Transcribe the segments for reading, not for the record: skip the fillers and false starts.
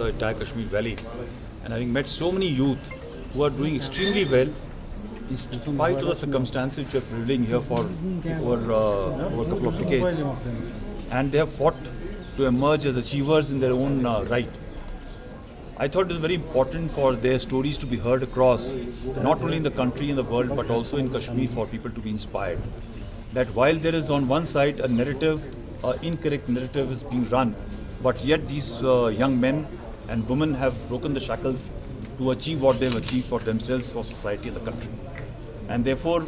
the entire Kashmir Valley, and having met so many youth who are doing extremely well in spite of the circumstances which are prevailing here for over a couple of decades, and they have fought to emerge as achievers in their own right. I thought it was very important for their stories to be heard across, not only in the country and the world, but also in Kashmir, for people to be inspired. That while there is on one side a narrative, incorrect narrative is being run, but yet these young men and women have broken the shackles to achieve what they have achieved for themselves, for society and the country. And therefore,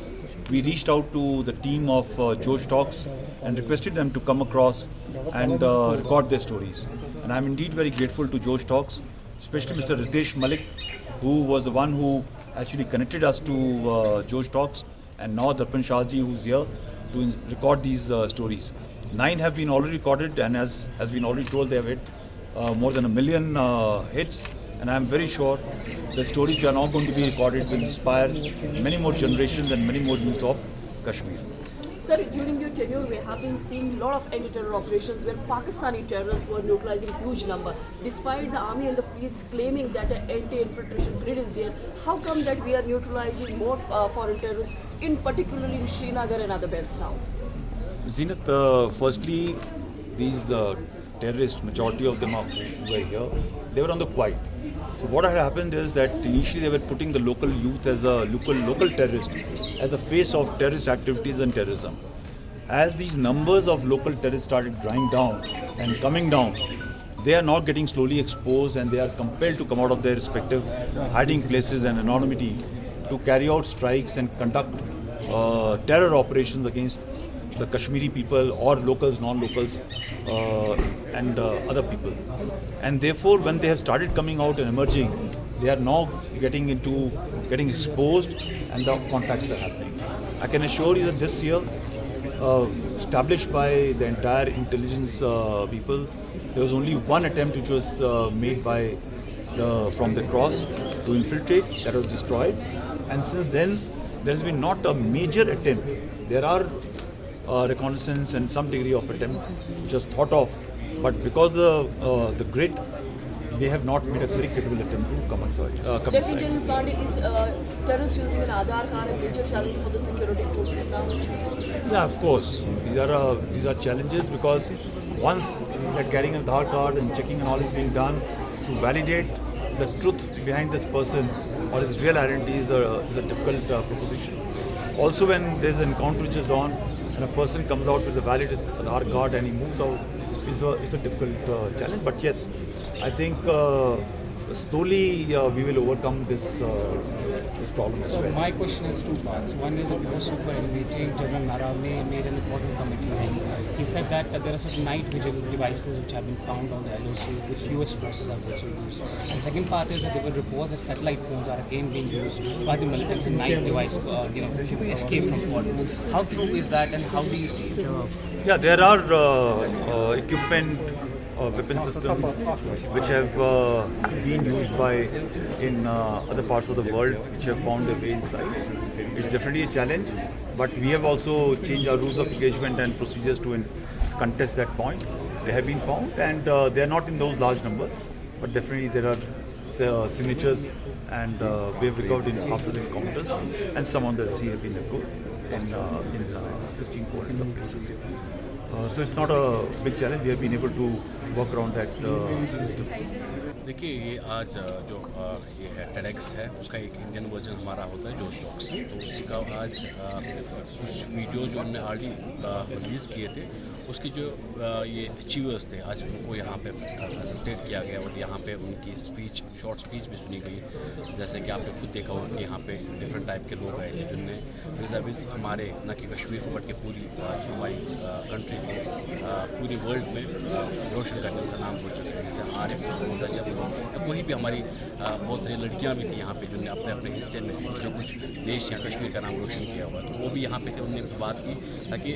we reached out to the team of George Talks and requested them to come across and record their stories. And I'm indeed very grateful to George Talks, especially Mr. Ritesh Malik, who was the one who actually connected us to George Talks, and now Darpan Shahji, who's here to record these stories. 9 have been already recorded, and as has been already told, they have hit more than 1 million hits. And I'm very sure the stories which are now going to be recorded will inspire many more generations and many more youth of Kashmir. Sir, during your tenure, we have been seeing a lot of anti-terror operations where Pakistani terrorists were neutralizing huge number. Despite the army and the police claiming that an anti-infiltration grid is there, how come that we are neutralizing more foreign terrorists, in particularly in Srinagar and other belts now? Zenith, firstly, these terrorists, majority of them were here, they were on the quiet. So what had happened is that initially they were putting the local youth as a local terrorist, as the face of terrorist activities and terrorism. As these numbers of local terrorists started drying down and coming down, they are now getting slowly exposed, and they are compelled to come out of their respective hiding places and anonymity to carry out strikes and conduct terror operations against the Kashmiri people or locals, non-locals, and other people. And therefore, when they have started coming out and emerging, they are now getting exposed, and the contacts are happening. I can assure you that this year, established by the entire intelligence people, there was only one attempt which was made by from the cross to infiltrate, that was destroyed. And since then, there has been not a major attempt. There are reconnaissance and some degree of attempt which was thought of, but because the grid, they have not made a very credible attempt to come inside. Gen D P Pandey, is terrorists using an Adhaar card a major challenge for the security forces now? Yeah, of course. These are challenges, because once that carrying an Adhaar card and checking and all is being done to validate the truth behind this person or his real identity is a difficult proposition. Also, when there's an encounter which is on, and a person comes out with a valid Adhaar card and he moves out, is a difficult challenge. But yes, I think slowly we will overcome this problem as well. So my question is two parts. One is that before superannuating, General Naravne made an important commitment. He said that there are certain night vision devices which have been found on the LOC, which US forces have also used. And second part is that there were reports that satellite phones are again being used by the militants in night device, to escape from borders. How true is that, and how do you see it? Yeah, there are equipment, weapon systems which have been used in other parts of the world, which have found their way inside. It's definitely a challenge, but we have also changed our rules of engagement and procedures to contest that point. They have been found, and they are not in those large numbers, but definitely there are signatures, and we have recovered after the encounters, and some on the sea have been recovered in 16 core places. So it's not a big challenge. We have been able to work around that system. देखिए, ये आज जो ये है TEDx है, उसका एक Indian version हमारा होता है जोश टॉक्स। तो उसी का आज कुछ वीडियो जो हमने ऑलरेडी रिलीज़ किए थे, उसकी जो ये अचीवर्स थे, आज उनको यहाँ पे फैसिलिटेट किया गया और यहाँ पे उनकी स्पीच, शॉर्ट स्पीच भी सुनी गई। जैसे कि आपने खुद देखा होगा कि यहाँ पे डिफरेंट टाइप के लोग आए थे, जिनने विज़ हमारे न कि कश्मीर को बट के पूरी हमारी कंट्री को पूरी वर्ल्ड में रोशन करने, उनका नाम रोशन करने। जैसे आरिफ कोई भी हमारी बहुत सारी लड़कियां भी थी यहाँ पे, जिन्होंने अपने अपने हिस्से में कुछ न कुछ देश या कश्मीर का नाम रोशन किया हुआ, तो वो भी यहाँ पे थे। उन्होंने बात की ताकि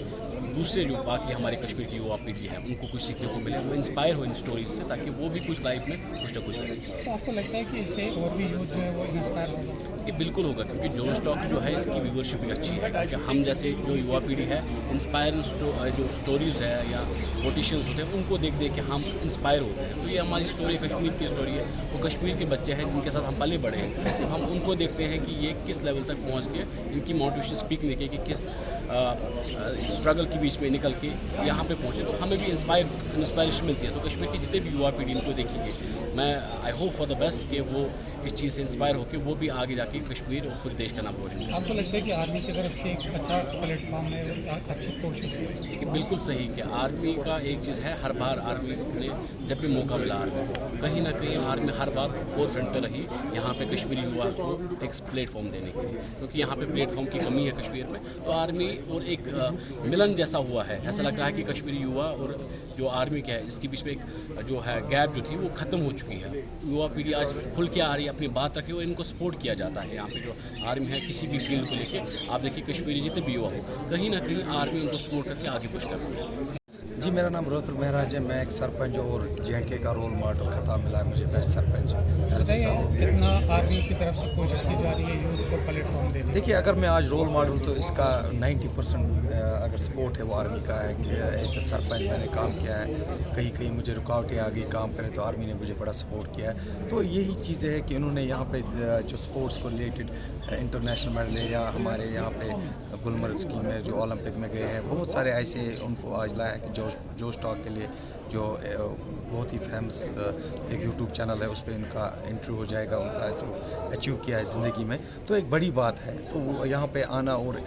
दूसरे जो बाकी हमारे कश्मीर की युवा पीढ़ी है, उनको कुछ सीखने को मिले, वो इंस्पायर हो इन स्टोरीज से, ताकि वो भी कुछ लाइफ में कुछ ना कुछ करें। तो आपको लगता है कि इससे और भी यूथ जो है वो इंस्पायर होगा? ये बिल्कुल होगा, क्योंकि जो स्टॉक जो है इसकी व्यूअरशिप भी अच्छी है, क्योंकि हम जैसे जो युवा पीढ़ी है इंस्पायरिंग जो स्टोरीज़ है या मोटिवेशंस होते हैं उनको देख देख के हम इंस्पायर होते हैं। तो ये हमारी स्टोरी कश्मीर की स्टोरी है, वो कश्मीर के बच्चे हैं जिनके साथ हम पले बढ़े हैं, तो हम उनको देखते हैं कि ये किस लेवल तक पहुँच के इनकी मोटिवेशन स्पीक नहीं की कि किस स्ट्रगल के बीच में निकल के यहाँ पे पहुँचे, तो हमें भी इंस्पायरेशन मिलती है। तो कश्मीर की जितने भी युवा पीढ़ी इनको देखेंगे, मैं I hope for the best कि वो इस चीज़ से इंस्पायर होकर वो भी आगे जाके कश्मीर और पूरे देश का नाम रोशन करें। आपको लगता है कि आर्मी की तरफ से एक अच्छा प्लेटफॉर्म है, अच्छी कोशिश है? देखिए बिल्कुल सही कि आर्मी का एक चीज़ है, हर बार आर्मी ने जब भी मौका मिला आर्मी को, कहीं ना कहीं आर्मी हर बार फोर फ्रंट पर रही यहाँ पे कश्मीरी युवा को एक प्लेटफॉर्म देने के लिए, क्योंकि यहाँ पे प्लेटफॉर्म की कमी है कश्मीर में। तो आर्मी और एक मिलन जैसा हुआ है, ऐसा लग रहा है कि कश्मीरी युवा और जो आर्मी का है इसके बीच में एक जो है गैप जो थी वो ख़त्म हो चुकी है। युवा पीढ़ी आज खुल के आ रही है, अपनी बात रखी और इनको सपोर्ट किया जाता है। यहाँ पे जो आर्मी है किसी भी फील्ड को लेके, आप देखिए कश्मीरी जितने भी युवा हो, कहीं ना कहीं आर्मी उनको सपोर्ट करके आगे पुश करती है। जी, मेरा नाम रोहतुल महराज है। मैं एक सरपंच और JNK का रोल मॉडल खिताब मिला है मुझे बेस्ट सरपंच। बताइए कितना आर्मी की तरफ से कोशिश की जा रही है यूथ को प्लेटफॉर्म देने? देखिए, अगर मैं आज रोल मॉडल तो इसका 90% अगर सपोर्ट है वो आर्मी का है कि एज सरपंच मैंने काम किया है, कहीं कहीं मुझे रुकावटें आ गई काम करें तो आर्मी ने मुझे बड़ा सपोर्ट किया है। तो यही चीज़ें है कि उन्होंने यहाँ पे जो स्पोर्ट्स को रिलेटेड इंटरनेशनल मेडल है, या हमारे यहाँ पे गुलमर्ग स्कीम में जो ओलंपिक में गए हैं, बहुत सारे ऐसे उनको आज लाया है कि जो स्टॉक के लिए जो बहुत ही फेमस एक यूट्यूब चैनल है उस पर इनका इंटरव्यू हो जाएगा, उनका जो अचीव किया है ज़िंदगी में, तो एक बड़ी बात है। तो वो यहाँ पे आना और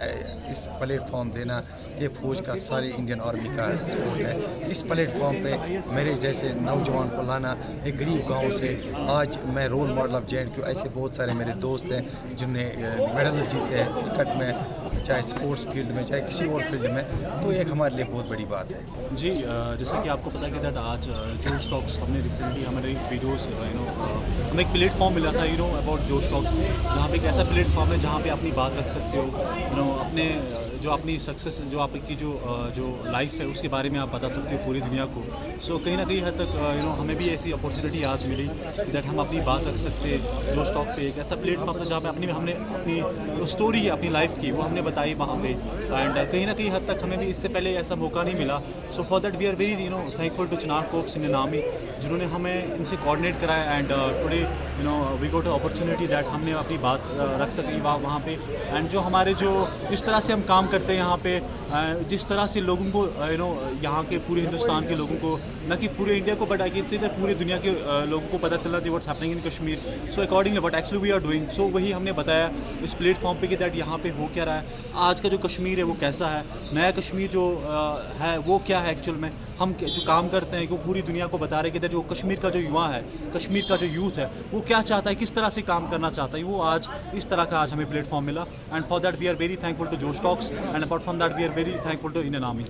इस प्लेटफॉर्म देना, ये फ़ौज का सारी इंडियन आर्मी का सपोर्ट है। इस प्लेटफॉर्म पे मेरे जैसे नौजवान को लाना एक गरीब गांव से, आज मैं रोल मॉडल ऑफ JNK, ऐसे बहुत सारे मेरे दोस्त हैं जिनने मेडल जीते हैं क्रिकेट में, चाहे स्पोर्ट्स फील्ड में, चाहे किसी और फील्ड में, तो एक हमारे लिए बहुत बड़ी बात है। जी, जैसा कि आपको पता है कि दैट आज जो स्टॉक्स हमने रिसेंटली हमारे वीडियोस हमें एक प्लेटफॉर्म मिला था अबाउट जो स्टॉक्स, जहाँ पे एक ऐसा प्लेटफॉर्म है जहाँ पे अपनी बात रख सकते हो, अपने जो अपनी सक्सेस, जो आपकी जो लाइफ है उसके बारे में आप बता सकते हो पूरी दुनिया को। सो कहीं ना कहीं हद तक हमें भी ऐसी अपॉर्चुनिटी आज मिली दैट हम अपनी बात रख सकते हैं जो स्टॉक पे। एक ऐसा प्लेटफॉर्म था जहाँ पे हमने अपनी जो स्टोरी है अपनी लाइफ की वो हमने बताई वहाँ पे, एंड कहीं ना कहीं हद तक हमें भी इससे पहले ऐसा मौका नहीं मिला। So for that we are very thankful to Chinar corps Indian army, जिन्होंने हमें इनसे कोऑर्डिनेट कराया, and today we got opportunity that हमने अपनी बात रख सकी वहाँ पे। एंड जो हमारे जो जिस तरह से हम काम करते हैं यहाँ पे, जिस तरह से लोगों को यहाँ के पूरे हिंदुस्तान के लोगों को, न कि पूरे इंडिया को but I can say that पूरे दुनिया के लोगों को पता चला what's happening in Kashmir. So accordingly what actually we are doing, so वही हमने बताया इस प्लेटफॉर्म पे कि दैट यहाँ पे हो क्या रहा है, आज का जो कश्मीर है वो कैसा है, नया कश्मीर जो है वो क्या है एक्चुअल में, हम जो काम करते हैं वो पूरी दुनिया को बता रहे हैं कि जो कश्मीर का जो युवा है, कश्मीर का जो यूथ है वो क्या चाहता है, किस तरह से काम करना चाहता है, वो आज इस तरह का आज हमें प्लेटफॉर्म मिला। And for that we are very thankful to Josh Talks, and apart from that we are very thankful to Indian army.